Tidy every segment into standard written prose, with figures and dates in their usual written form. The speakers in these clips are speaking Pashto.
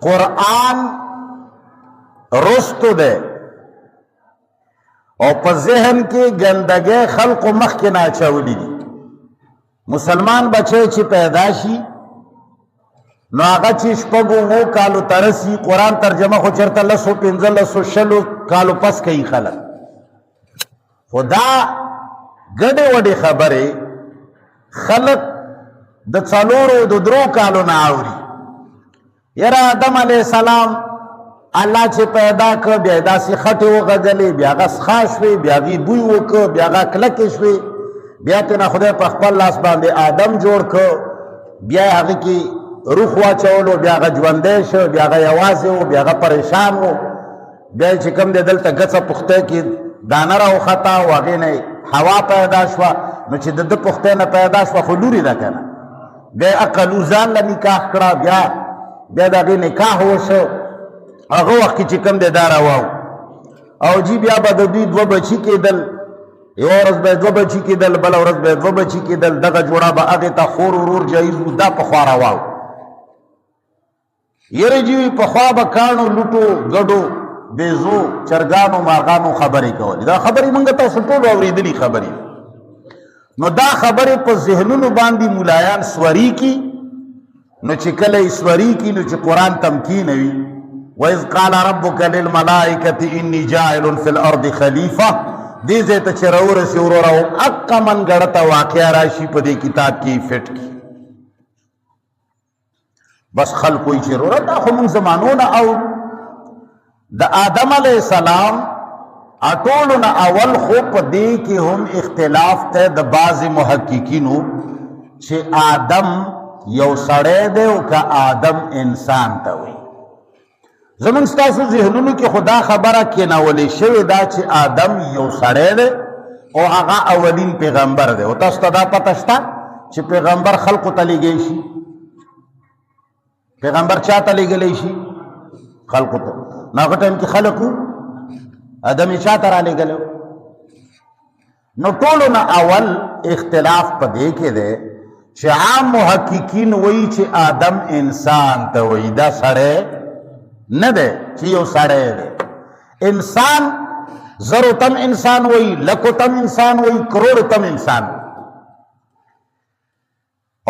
قرآن رستو دے او په ذهن کې ګندګي خلق مخ کې نه اچولي دي. مسلمان بچي چې پیدا شي نو هغه چې شپږو اوو کالو ترسي قرآن ترجمه خو چېرته 15-16 کالو پس کوي خلک. خو دا ګډې وډې خبرې خلک د 4-3 کالو نه اوري. یاره آدم علیه السلام الله چې پیدا کړ بیا داسې خټې وغږلې، بیا هغه سخا شوې، بیا هغې بوی وکړ، بیا هغه کلکې شوې، بیا ترې خدای په خپل لاس باندې آدم جوړ کړ، بیا هغې کې روح واچولو، بیا هغه ژوندی شو، بیا هغه یوازې و، بیا هغه پریشان و، بیا چې کوم دی دلته ګڅه پختی کې دانه راوخته او هغې نه هوا پیدا شوه. نو چې د ده پختی نه پیدا شوه خو لورې ده که نه، بیا یې عقلو ځان له نکاح کړه، بیا د هغې نکاح وشو. هغه وخت کې چې کوم دی دا رواو او جی بیا به د دوی 2 بچي کېدل، یوه ورځ به 2 بچي کېدل، بله ورځ به 2 بچي کېدل. دغه جوړه به هغې ته خور ورور جایز و. دا پخوا رواو. یره جی پخوا به کاڼو لوټو ګډو بیزو چرګانو مارغانو خبرې کولې. دا خبرې موږ تاسو ټولو اورېدلي خبرې. نو دا خبرې په ذهنونو باندې ملایان سوري کی. نو چې کله یې سوري کی نو چې قرآن تمکین وي وَإِذْ قَالَ رَبُّكَ لِلْمَلَائِكَةِ إِنِّي جَاعِلٌ فِي الْأَرْضِ خَلِيفَةً. دې ځای ته چې راورسې وروره اقا منګړه ته واقعه راشي په دې کتاب کې فټ کی. بس خلق وایي چې وروره دا خو موږ زمانو نه او د آدم علیه السلام ټولو نه اول خو په دې کې هم اختلاف ته د بعضې محققینو چې آدم یو سړی دی او که آدم انسان ته وایي. زمونږ ستاسو ذهنونو کې خدا خبره کېنولې شوې ده چې آدم یو سړی دی او هغه اولین پیغمبر دی. او تاسو ته دا پته شته چې پیغمبر خلقو ته لیږی شي؟ پیغمبر چا ته لیږلی شي؟ خلقو ته. نو هغه ټایم کې خلق وو، آدم یې چا ته را لیږلی و؟ نو ټولو نه اول اختلاف په دې کې دی چې عام محققین وایي چې آدم انسان ته وایي، دا سړی نه دی چې یو سړی دی. انسان زرو تم انسان وایي، لکو تم انسان وایي، کروڑو تم انسان.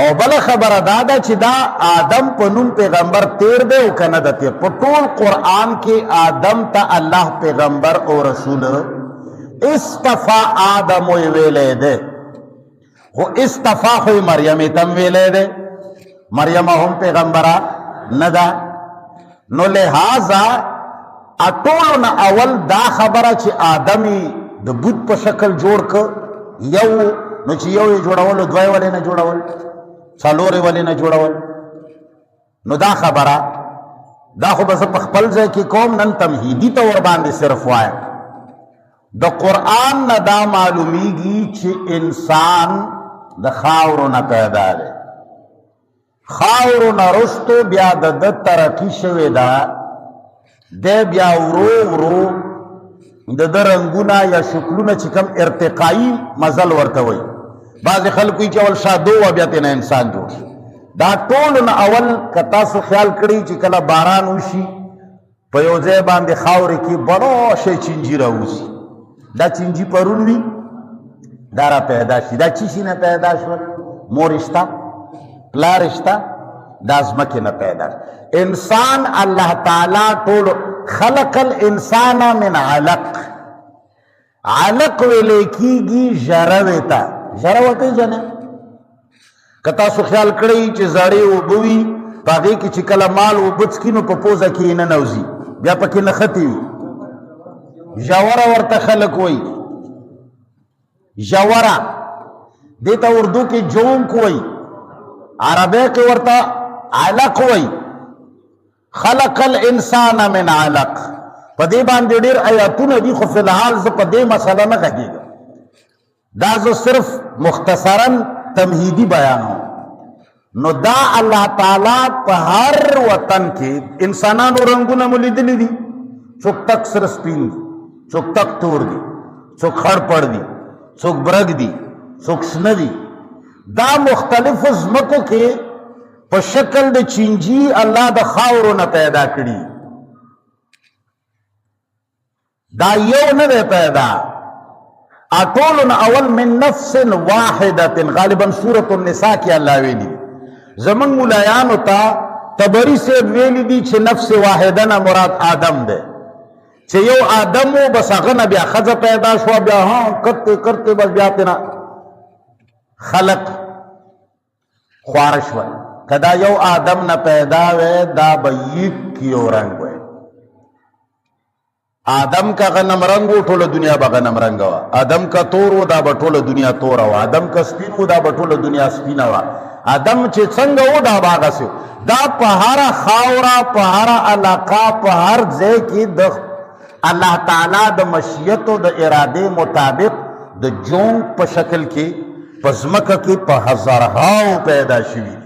او بل خبره دا ده چې دا آدم په نوم پیغمبر تیر دی او که نه ده تیر. په ټول قرآن کې آدم ته الله پیغمبر او رسول استفا آدم ویلی دی، خو استفا خو مریم تم ویلی دی. مریم هم پیغمبره نه ده. نو لہذا اټولو نه اول دا خبره چې آدم د بت په شکل جوړ که یو، نو چې یو یې جوړول 2 ولې نه جوړول، 4 ولې نه جوړول. نو دا خبره دا خو به زه په خپل ځای کې کوم، نن تمهیدي طور باندې صرف وایم. د قرآن نه دا معلومیږي چې انسان د خاورو نه پیدا دی. خاورو نه رستو بیا د ده ترقي شوې ده، دی بیا ورو ورو د ده رنګونه یا شکلونه چې کوم ارتقایي مزل ورته وایي. بعضې خلک وایي چې اول شادو وه بیا ترې نه انسان جوړ شي. دا ټولو نه اول که تاسو خیال کړئ چې کله باران وشي په یو ځای باندې خاورې کې بڑو شی چینجي راوځي، دا چینجي پرون وي دا را پیدا شي. دا چی شي نه پیدا شول؟ مور شته، پلار شته، دا ځمکې نه پیدا شي. انسان الله تعالی ټولو خلق الانسان من علق. علق ویلې کېږي ژروې ته. ژره وپېژنئ؟ که تاسو خیال کړئ چې زړې اوبه وي په هغې کې چې کله مال اوبه څکي نو په پوزه کې یې ننوځي، بیا پکې نښتې وي. ژوره ورته خلک وایي. ژوره دې ته اردو کې جونک وایي، عربی کې ورته علق وایي. خلق الانسان من علق. په دې باندې ډېر آیاتونه دي، خو فی الحال زه په دې مسله نه غږېږم. دا زه صرف مختصرا تمهیدی بیانوم. نو دا الله تعالی په هر وطن کې انسانانو رنګونه مو لیدلي دي. څوک تک سره سپین دي، څوک تک تور دي، څوک خړ پړ دي، څوک برګ دي، څوک شنه دي. دا مختلفو ځمکو کې په شکل د چینجی الله د خاورو نه پیدا کړي. دا یو نه دی پیدا، اټولو اول من نفس واحدة. غالبا سورة النساء کې الله ویلي. زمون مولایانو ته تبری سے ویلی دی چې نفس واحده نه مراد آدم دی، چې یو آدم و بس هغه نه بیا ښځه پیدا شوه، بیا ها کرتے کرتے بس بیا تینا خلق خواره شول. که دا یو آدم نه پیدا وی دا به یک یو رنگ وی. آدم کا غنم رنگ و ټوله دنیا به غنم رنگ وا، آدم کا تور و دا به ټوله دنیا تور وا، آدم کا سپین و دا به ټوله دنیا سپین وا. آدم چې څنګه و دا باغسه دا په هر خاورا په هر علاقه په هر ځای کې د الله تعالی د مشیت او د اراده مطابق د جون په شکل کې پزمکه کې په هزارهاو پیدا شوي.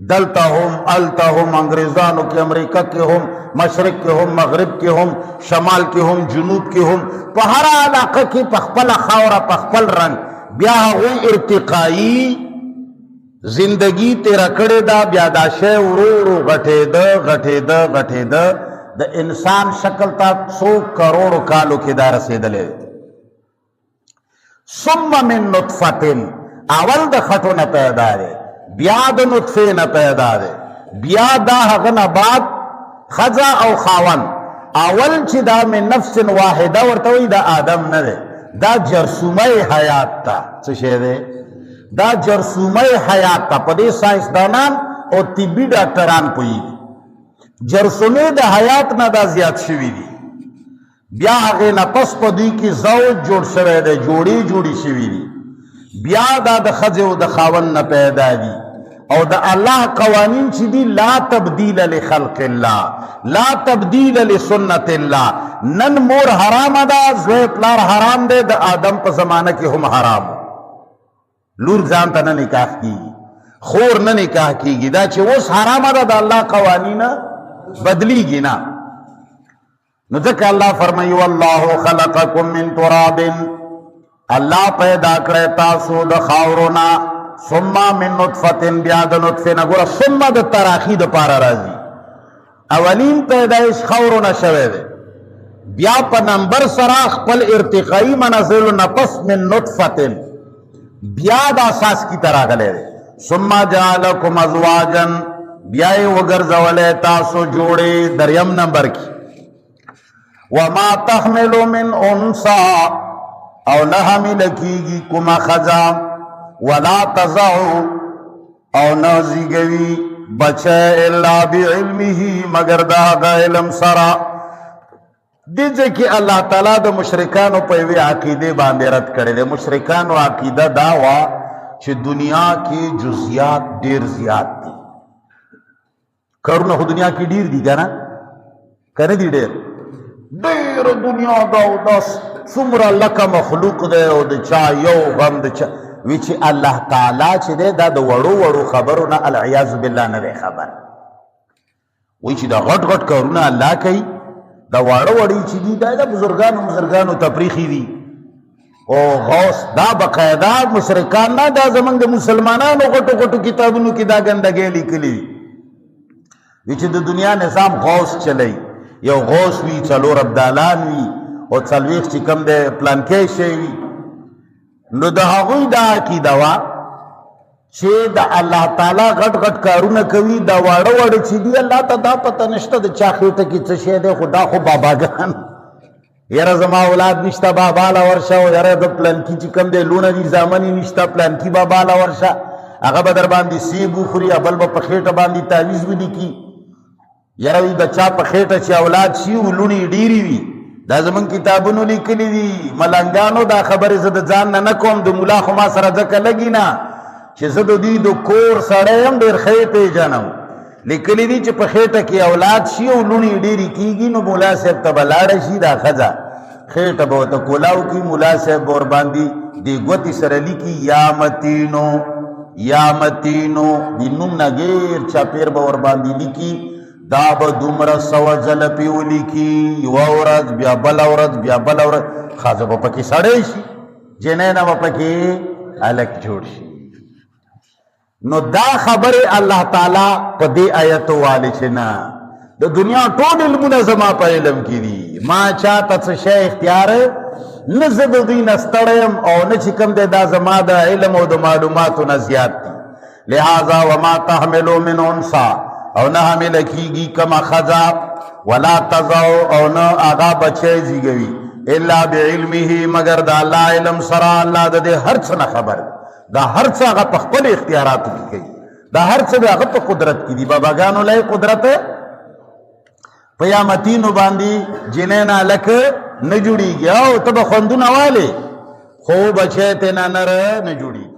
دلته هم الته هم انګریزانو کې امریکا کې هم مشرق کې هم مغرب کې هم شمال کې هم جنوب کې هم په هر علاقه کې په خپل خاورا په خپل رنگ بیا هغوی ارتقایی زندگی تیرا کړې دا بیا دا شی ورو ورو غټېده د انسان شکل ته 100 کروڑو کالو کې دا رسېدلې. ثم من نطفه، اول د خټو نه پیدا دی، بیا د نطفه نه پیدا دی، بیا دا هغه نه بعد ښځه او خاوند. اول چې دا من نفس واحده ورته وایي دا آدم نه دی، دا جرثومه حیات ته څه شی دی؟ دا جرثومه حیات ته په دې ساینسدانان او طبي ډاکټران پوهېږي. جرثومې د حیات نه دا زیات شوي دي. بیا هغې نه پس په دوی کې زوج جوړ شوی دی، جوړې شوي دي. بیا دا د ښځې او د خاوند نه پیدا دي. او د الله قوانین چې دي لا تبدیل لخلق الله، لا تبدیل لسنت الله. نن مور حرامه ده، زوی پلار حرام دی، د آدم په زمانه کې هم حرام. لور ځان ته نه نکاح کیږي، خور نه نکاح کیږي. دا چې اوس حرامه ده د الله قوانین بدلیږي نه. نو ځکه الله فرمایي والله خلقکم من تراب، الله پیدا کړی تاسو د خاورو نه، ثم من نطفه، بیا د نطفه نه. ګوره ثم د تراخی د پاره راځي. اولین پیدایش خاورو نه شوی دی، بیا په نمبر سره خپل ارتقایی منازل نه پس من نطفه بیا د اساس کی طرح غلی دی. ثم جعلکم ازواجا، بیا یې وګرځولی تاسو جوړې دریم نمبر کی. وما تحمل من انثى، او نه حامل کیږي کومه ښځه، ولا تضع، او نه زیږوي بچه الا بعلمه، مگر د هغه علم سره. دې ځای کې الله تعالی د مشرکانو په یوې عقیدې باندې رد کړی دی. مشرکانو عقیده دا وه چې دنیا کې جزیات ډېر زیات دي. کارونه خو دنیا کې ډېر دي که نه دي؟ ډېر دنیا دا او دا څومره لکه مخلوق دی او د چا یو غم د چا وی چې الله تعالی چې دی دا د وړو خبرو نه العیاذ بالله نه دی خبر. وی چې دا غټ کارونه الله کوي، دا واړه چې دي دا د بزرګانو تفریخي دي. او غوث دا بقاعده مشرکان نه، دا زمونږ د مسلمانانو غټو کتابونو کې دا ګندګۍ لیکلي وي. وی چې د دنیا نظام غوث چلی، یو غوث وي، څلور ابدالان وي، او څلوېښت چې کوم دی پلانکی شی وي. نو د هغوی دا عقیده وه چې د الله تعالی غټ کارونه کوي، دا واړه چې دي الله ته دا پته نشته د چا خېټه کې څه شی دی، خو دا خو باباګان، یاره زما اولاد نشته بابا له ورشه، او یاره د پلانکي چې کوم دی لونه دي زامن یې نشته پلانکي بابا له ورشه، هغه به در باندې سیب وخوري، بل به په خېټه باندې تعویز ولیکي. یاره وي د چا په خېټه چې اولاد شي و لونې ډېرې وي، دا زمونږ کتابونو لیکلي دي. ملنګانو دا خبرې زه د ځان نه کوم، د ملا خو ما سره ځکه لګي نه چې زه د دوی د کور سړی یم، ډېر ښه پېژنم. لیکلي دي چې په خېټه کې اولاد شي او لونې ډېرې کېږي، نو ملا صاحب ته به لاړه شي، دا ښځه خېټه به ورته کولاو کړي، ملا صاحب به ورباندې دې ګوتې سره لیکي یا متینو، د نوم نه غیر چاپېر به ورباندې لیکي. دا به دومره 100 ځله پې ولیکي، یوه ورځ بیا بله ورځ ښځه به پکې سړی شي، جنۍ نه به پکې هلک جوړ شي. نو دا خبر الله تعالی په دې آیت والے چنا د دنیا ټول علمونه زما په علم کې دي ما چاته څه شی اختیار نه زه د دوی نه ستړی او نه چې کوم دی دا زما د علم او د معلوماتو نه زیات دي لہذا وما تحملو من انسا او نه حمله کیږي کما خزا ولا تضع او نه آغا بچی زیږوي الا بعلمه مگر د الله علم سره الله د دې هر څه نه خبر دا هر څه هغه په خپل اختیاراتو کې کوي دا هر څه د هغه په قدرت کې دي باباګانو لای قدرت قیامتینو باندې جنینا لک نه جوړیږي او ته به خوندونه والے خو بچی ته نه نر نه جوړیږي